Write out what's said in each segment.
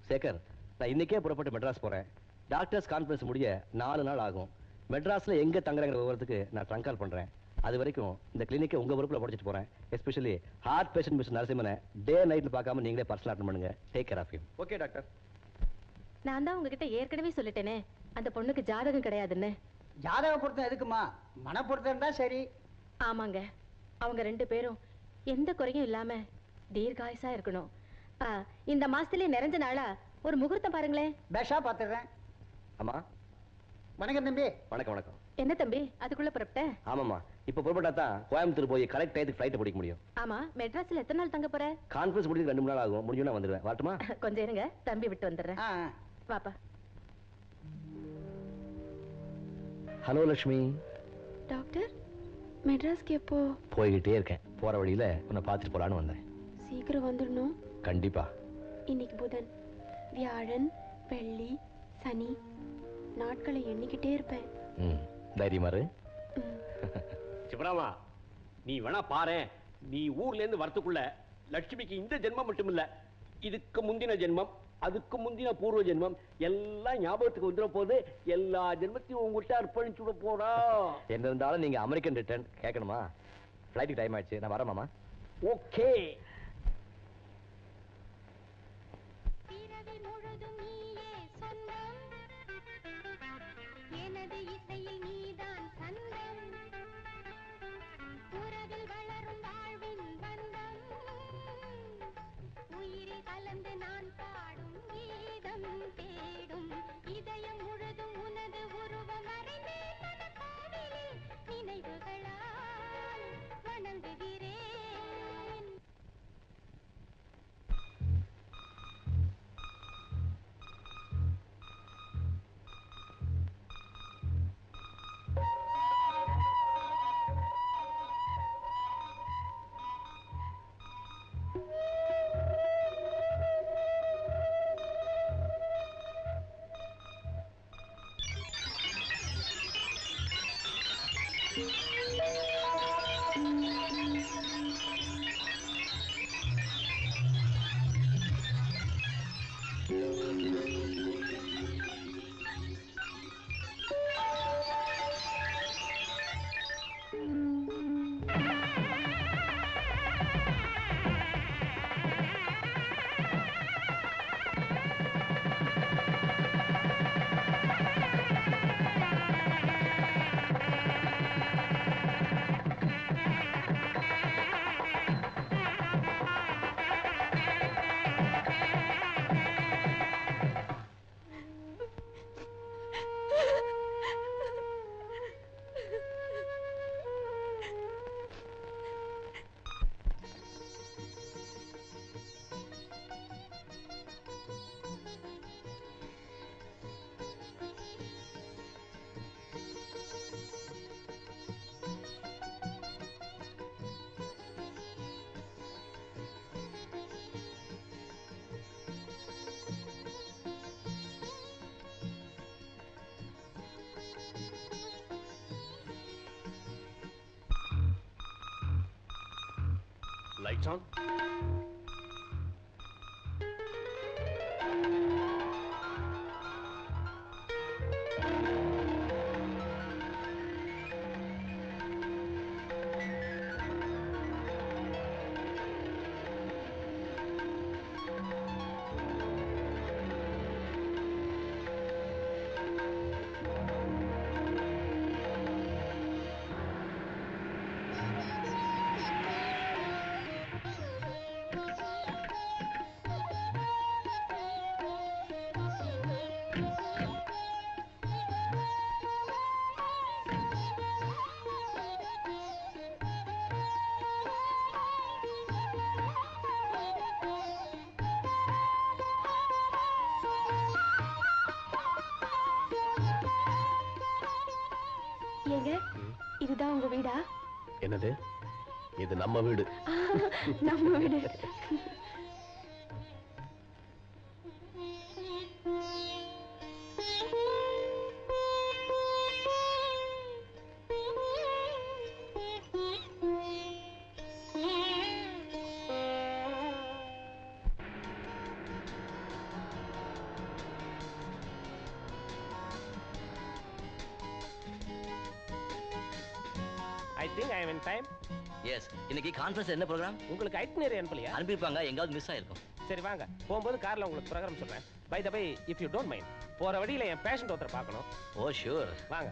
சேகர், நான் இன்னைக்கே புறப்பட்டு மெட்ராஸ் போறேன். டாக்டர்ஸ் கான்ஃபரன்ஸ் முடிய 4 நாள் ஆகும். மெட்ராஸ்ல எங்க தங்குறங்கிற விவரத்துக்கு நான் ட்ரங்க் கால் பண்றேன். அது வரைக்கும் இந்த கிளினிக்கை உங்க பொறுப்புல படிச்சுட்டு போறேன். எஸ்பெஷலி ஹார்ட் பேஷண்ட் மிஸ்டர் நரசிம்மனை டே நைட்ல பார்க்காம நீங்களே பர்சனல் அட்டெண்ட் பண்ணுங்க. Take care of him. Okay doctor. நான் தான் உங்ககிட்ட ஏற்கனவே சொல்லிட்டேனே, அந்த பொண்ணுக்கு ஜாதகம் கிடையாதுன்னு. ஜாதக பொருத்தம் எதுக்குமா? மன பொருத்தம் தான் சரி. ஆமாங்க, அவங்க 2 பேரும் எந்த குறையும் இல்லாம தீர்காயுசா இருக்கணும். இந்த மாசத்துலயே நிறைஞ்ச நாளா ஒரு முகூர்த்தம் பாருங்களேன். பேஷா பாத்துறேன். அம்மா வணக்கம் தம்பி. வணக்கம். வணக்கம். என்ன தம்பி அதுக்குள்ள புறப்பட்ட? ஆமாம்மா, இப்ப புறப்பட்டா தான் கோயம்புத்தூர் போய் கரெக்ட் டயத்துக்கு ஃப்ளைட் பிடிக்க முடியும். ஆமா, மெட்ராஸ்ல எத்தனை நாள் தங்க போற? கான்ஃபரன்ஸ் முடிஞ்சு 2 நாள் ஆகும். முடிஞ்சா வந்துடுவேன். வரட்டுமா? கொஞ்சம் இருங்க, தம்பி விட்டு வந்துடுறேன். வாப்பா. ஹலோ லட்சுமி. டாக்டர், மெட்ராஸ்க்கு எப்போ? போய்கிட்டே இருக்கேன். போற வழியில உன்னை பார்த்துட்டு போலான்னு வந்தேன். சீக்கிரம் வந்துடணும். கண்டிப்பா. இன்னைக்கு புதன், வியாழன், வெள்ளி, சனி, நாட்களை எண்ணிக்கிட்டே இருப்பேன். தைரியமா இரு. சிவராமா, நீ வேணா பாரு. நீ ஊர்ல இருந்து வரத்துக்குள்ள லட்சுமிக்கு இந்த ஜென்மம் மட்டும் இல்ல, இதுக்கு முந்தின ஜென்மம், அதுக்கு முந்தின பூர்வ ஜென்மம் எல்லாம் ஞாபகத்துக்கு வந்துட போது. எல்லா ஜென்மத்தையும் உங்ககிட்ட அர்ப்பணிச்சு விட போறா. என்ன இருந்தாலும் நீங்க அமெரிக்கன் ரிட்டர்ன் கேட்கணுமா? ஃப்ளைட்டுக்கு டைம் ஆயிடுச்சு, நான் வரேன் மாமா. ஓகே. Lights on. இதுதான் உங்க வீடா? என்னது? இது நம்ம வீடு. நம்ம வீடு. Think I am in time? Yes, இன்னைக்கு கான்ஃபரன்ஸ் என்ன ப்ரோகிராம்? உங்களுக்கு ஐட்னரி அனுப்பலையா? அனுப்பியிருப்பாங்க, எங்காவது மிஸ் ஆயிருக்கும். சரி வாங்க, போகும்போது கார்ல உங்களுக்கு ப்ரோகிராம் சொல்றேன். By the by, if you don't mind, போற வழியில என் பேஷண்ட் ஒருத்தர் பார்க்கணும். Oh sure. வாங்க.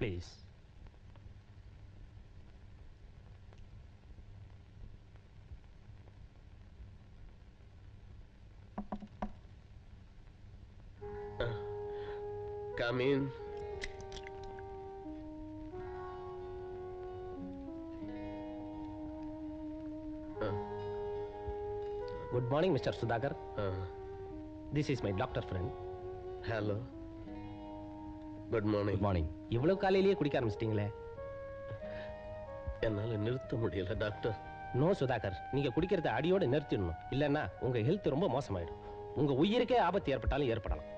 Please. Come in. Good morning, Mr. Sudhakar. This is my doctor friend. Hello. Good morning. Good morning. இவ்வளவு காலையிலேயே குடிக்க ஆரம்பிச்சிட்டீங்களே? என்னால நிறுத்த முடியல டாக்டர். நோ சுதாகர், நீங்க குடிக்கிறத அடியோட நிறுத்திடணும். இல்லைன்னா உங்க ஹெல்த் ரொம்ப மோசமாயிடும். உங்க உயிருக்கே ஆபத்து ஏற்பட்டாலும் ஏற்படலாம்.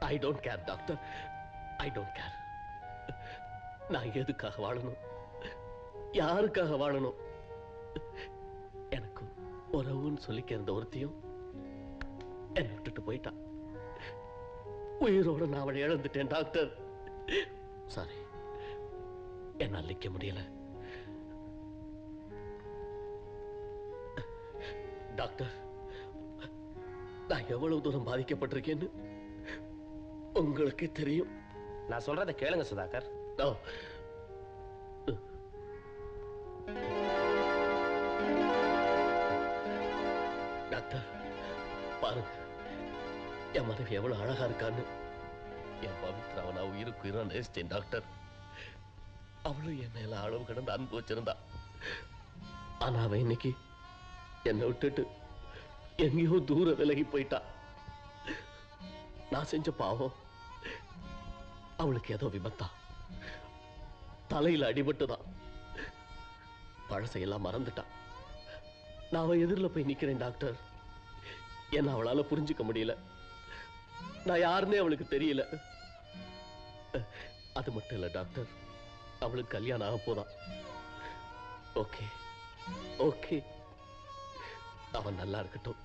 I don't care doctor, I don't care. நான் எதுக்காக வாழணும், யாருக்காக வாழணும்? எனக்கு உறவுன்னு சொல்லிக்க இருந்த ஒருத்தையும் என்னை விட்டுட்டு போயிட்டான். உயிரோட நான் அவளை இழந்துட்டேன் டாக்டர். சாரி, என்னால் நிற்க முடியல டாக்டர். நான் எவ்வளவு தூரம் பாதிக்கப்பட்டிருக்கேன்னு உங்களுக்கு தெரியும். நான் சொல்றத கேளுங்க சுதாகர். No. டாக்டர் பாருங்க, என் மனைவி எவ்வளவு அழகா இருக்கான்னு. என் பவித்ராவை நான் உயிருக்கு உயிரா நேசித்தேன் டாக்டர். அவளும் என் மேல அளவு கடந்து அன்பு வச்சிருந்தா. ஆனா அவன் இன்னைக்கு என்னை விட்டுட்டு எங்கேயோ தூர விலகி போயிட்டா. நான் செஞ்ச பாவம், அவளுக்கு ஏதோ விபத்தா, தலையில அடிபட்டுதான், பழசையெல்லாம் மறந்துட்டான். நான் அவன் எதிரில் போய் நிக்கிறேன் டாக்டர். என்ன அவளால புரிஞ்சுக்க முடியல. நான் யாருன்னே அவளுக்கு தெரியல. அது மட்டும் இல்ல டாக்டர், அவளுக்கு கல்யாணம் ஆக போதான். ஓகே ஓகே, அவன் நல்லா இருக்கட்டும்,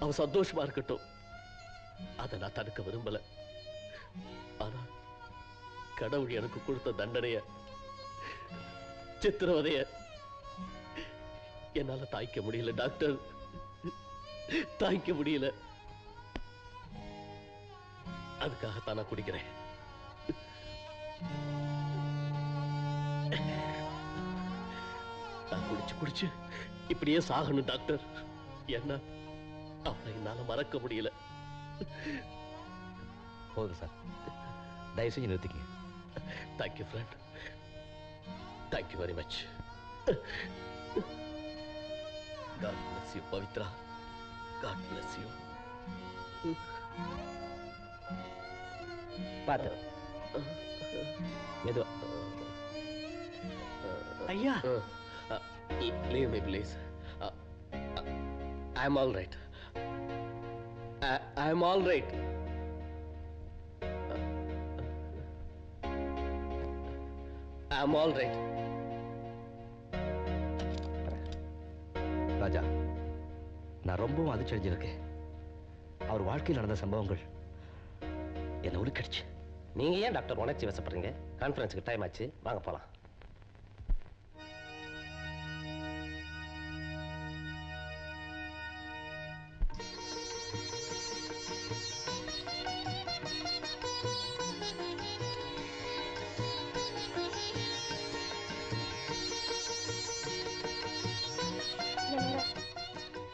அவன் சந்தோஷமா இருக்கட்டும். அதை நான் தடுக்க விரும்பல. ஆனா கடவுள் எனக்கு கொடுத்த தண்டனைய, சித்திரவதைய என்னால தாய்க்க முடியல டாக்டர், தாய்க்க முடியல. அதுக்காகத்தான் நான் குடிக்கிறேன். நான் குடிச்சு குடிச்சு இப்படியே சாகணும் டாக்டர். என்ன அவளை என்னால மறக்க முடியல. போதும் சார், தயவு செஞ்சு நிறுத்திக்க. Thank you friend, thank you very much. God bless you, Pavitra. God bless you. பாத்து மெதுவா. ஐயா, Leave me, please. I'm all right. I'm all right. I'm all right. ராஜா, நான் ரொம்பவும் அதிர்ச்சி அடைஞ்சிருக்கேன். அவர் வாழ்க்கையில் நடந்த சம்பவங்கள் என்ன உருக்கடிச்சு. நீங்க ஏன் டாக்டர் உணர்ச்சி வசப்படுறீங்க? கான்ஃபரன்ஸுக்கு டைம் ஆச்சு, வாங்க போலாம்.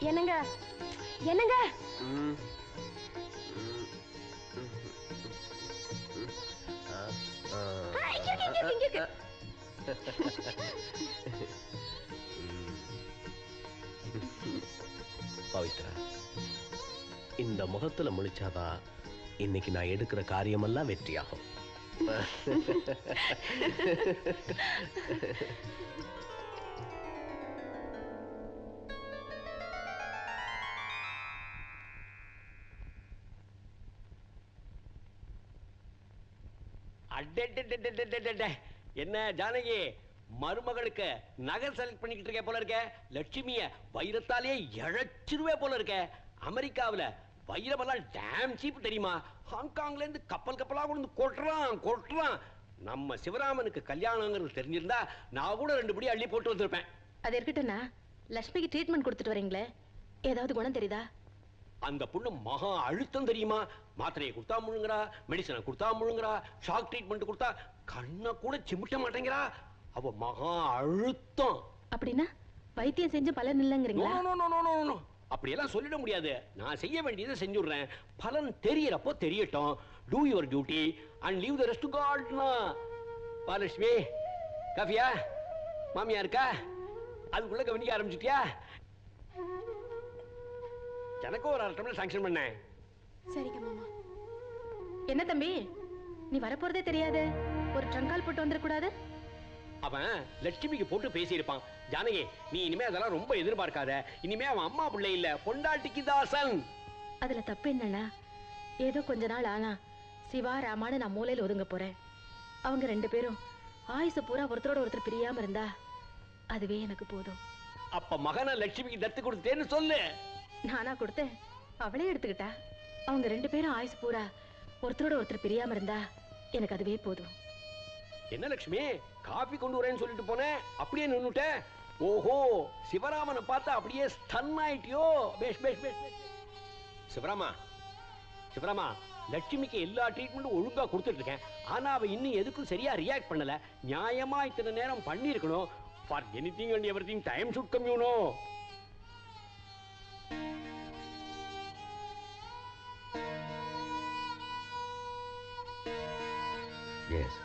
என்னங்க என்னங்க பவித்ரா, இந்த முகத்துல முழிச்சாதான் இன்னைக்கு நான் எடுக்கிற காரியமெல்லாம் வெற்றியாகும். அடடடடடடடட. என்ன ஜானகி, மருமகளுக்கு நகை செலக்ட் பண்ணிக்கிட்டு இருக்க போல இருக்க. லட்சுமிய வைரத்தாலே இழைச்சிருவே போல இருக்க. அமெரிக்காவுல வைரமெல்லாம் டேம் சீப் தெரியுமா? ஹாங்காங்ல இருந்து கப்பல் கப்பலா கொண்டு கொட்டுறான். நம்ம சிவராமனுக்கு கல்யாணங்கிறது தெரிஞ்சிருந்தா நான் கூட 2 படி அள்ளி போட்டு வந்திருப்பேன். அது இருக்கட்டும்னா லட்சுமிக்கு ட்ரீட்மெண்ட் கொடுத்துட்டு வரீங்களே, ஏதாவது குணம் தெரியுதா? அந்த பொண்ணு மகா அழுத்தம் தெரியுமா? மாத்திரையை கொடுத்தா முழுங்குறா, மெடிசனை கொடுத்தா முழுங்குறா, ஷாக் ட்ரீட்மெண்ட் கொடுத்தா கண்ணை கூட சிமிட்ட மாட்டேங்கிறா. அவ மகா அழுத்தம். அப்படின்னா வைத்தியம் செஞ்சு பலன் இல்லைங்கிறீங்களா? அப்படியெல்லாம் சொல்லிட முடியாது. நான் செய்ய வேண்டியதை செஞ்சுடுறேன். பலன் தெரியறப்போ தெரியட்டும். Do your duty and leave the rest to God. Balalakshmi, காஃபியா? மாமியா இருக்கா? அதுக்குள்ள கவனிக்க ஆரம்பிச்சிட்டியா? எனக்கும் ஒரு 1/2 டம்ளர் சாங்ஷன் பண்ணேன். சரிங்க மாமா. என்ன தம்பி, நீ வரப்போறதே தெரியாது, ஒரு ட்ரங்கால் போட்டு வந்துடக்கூடாது? அவன் லட்சுமிக்கு போட்டு பேசியிருப்பான். ஜானகி, நீ இனிமே அதெல்லாம் ரொம்ப எதிர்பார்க்காத. இனிமே அவன் அம்மா பிள்ளை இல்ல, பொண்டாட்டிக்கு தாசன். அதுல தப்பு என்னன்னா, ஏதோ கொஞ்ச நாள் ஆனா சிவா ராமான்னு நான் மூலையில ஒதுங்க போறேன். அவங்க 2 பேரும் ஆயுசு பூரா ஒருத்தரோட ஒருத்தர் பிரியாம இருந்தா அதுவே எனக்கு போதும். அப்ப மகனை லட்சுமிக்கு தத்து கொடுத்தேன்னு சொல்லு. நானா கொடுத்தேன், அவளே எடுத்துக்கிட்டா. அவங்க 2 பேரும் ஆயுசு பூரா ஒருத்தரோட ஒருத்தர் பிரியாம இருந்தா எனக்கு அதுவே போதும். என்ன லட்சுமி, காபி கொண்டு வரேன்னு சொல்லிட்டு போனேன், அப்படியே நின்னுட்ட. ஓஹோ, சிவராமனை பார்த்தா அப்படியே ஸ்டன் ஆயிட்டியோ? பேஷ் பேஷ் பேஷ். சிவராமா, லட்சுமிக்கு எல்லா ட்ரீட்மெண்ட்டும் ஒழுங்கா கொடுத்துட்டு இருக்கேன். ஆனா அவ இன்னும் எதுக்கும் சரியா ரியாக்ட் பண்ணல. நியாயமா இத்தனை நேரம் பண்ணிருக்கணும். For anything and everything time should come, you know. Yes,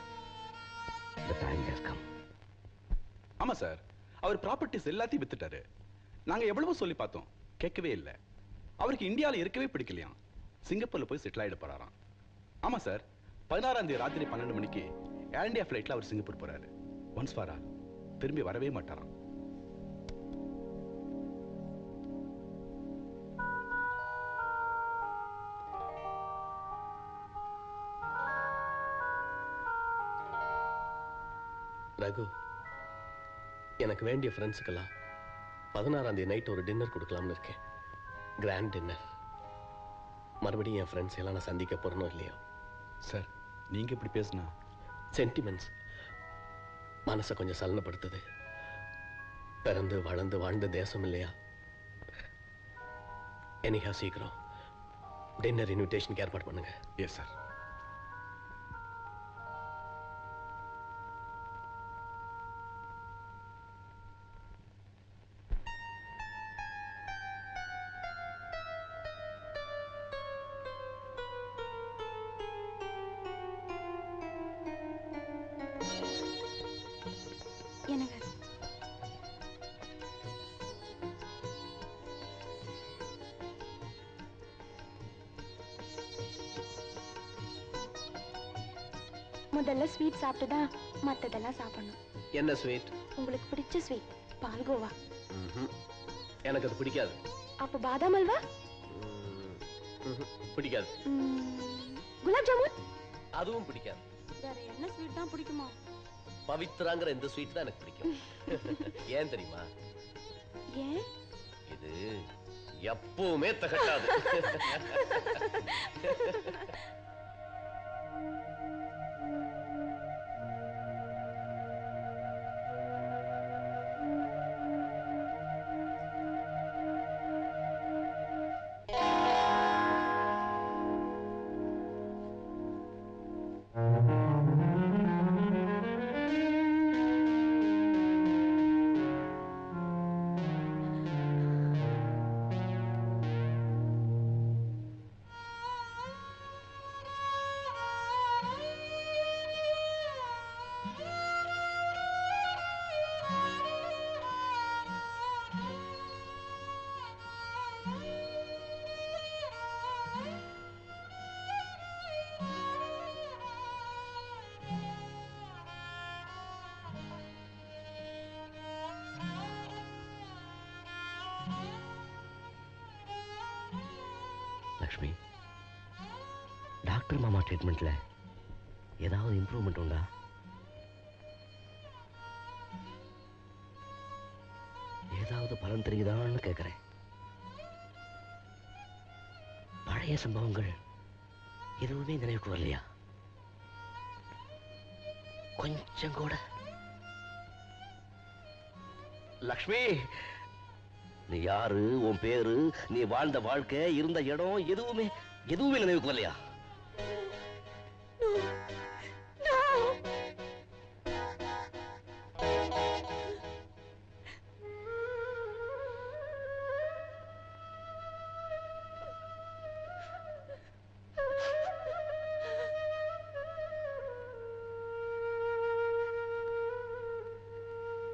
the time has come. ஆமா சார், அவர் ப்ராப்பர்ட்டிஸ் எல்லாத்தையும் வித்துட்டாரு. நாங்க எவ்வளவோ சொல்லி பார்த்தோம், கேட்கவே இல்லை. அவருக்கு இந்தியாவில் இருக்கவே பிடிக்கலையாம். சிங்கப்பூர்ல போய் செட்டில் ஆயிட போறாராம். ஆமா சார், 16ஆம் தேதி ராத்திரி 12 மணிக்கு ஏர் இந்தியா ஃபிளைட்ல அவர் சிங்கப்பூர் போறாரு. ஒன்ஸ் ஃபார் ஆல், திரும்பி வரவே மாட்டாராம். ரகு, எனக்கு வேண்டிய ஃப்ரெண்ட்ஸுக்கெல்லாம் 16ஆம் தேதி நைட் ஒரு டின்னர் கொடுக்கலாம்னு இருக்கேன். Grand dinner. மறுபடியும் என் ஃப்ரெண்ட்ஸ் எல்லாம் நான் சந்திக்க போறனோ இல்லையோ. சார், நீங்க இப்படி பேசுனா சென்டிமெண்ட்ஸ் மனசை கொஞ்சம் சலனப்படுத்துது. பிறந்து வளர்ந்து வாழ்ந்த தேசம் இல்லையா? என்னைக்கா சீக்கிரம் டின்னர் இன்விடேஷனுக்கு ஏற்பாடு பண்ணுங்க. Yes sir. என்னங்க? முதல்ல ஸ்வீட் சாப்பிட்டு தான் மற்றதெல்லாம் சாப்பிடணும். என்ன ஸ்வீட்? உங்களுக்கு பிடிச்ச ஸ்வீட் பால்கோவா. எனக்கு அது பிடிக்காது. அப்ப பாதாம் அல்வா? பிடிக்காது. குலாப் ஜாமுன்? அதுவும் பிடிக்காது. வேற என்ன ஸ்வீட் தான் பிடிக்குமா? பவித்ராங்கிற இந்த ஸ்வீட் தான் எனக்கு பிடிக்கும். ஏன் தெரியுமா? ஏன்? இது எப்பவுமே தகட்டாது. லக்ஷ்மி, டாக்டர் மாமா ட்ரீட்மெண்ட்ல ஏதாவது இம்ப்ரூவ்மெண்ட் உண்டா? ஏதாவது பலன் தெரியுதான்னு கேட்கிறேன். பழைய சம்பவங்கள் எதுவுமே நினைவுக்கு வரலையா? கொஞ்சம் கூட. லக்ஷ்மி, நீ யாரு, உன் பேரு, நீ வாழ்ந்த வாழ்க்கை, இருந்த இடம் எதுவுமே நினைவுக்கு வரலையா?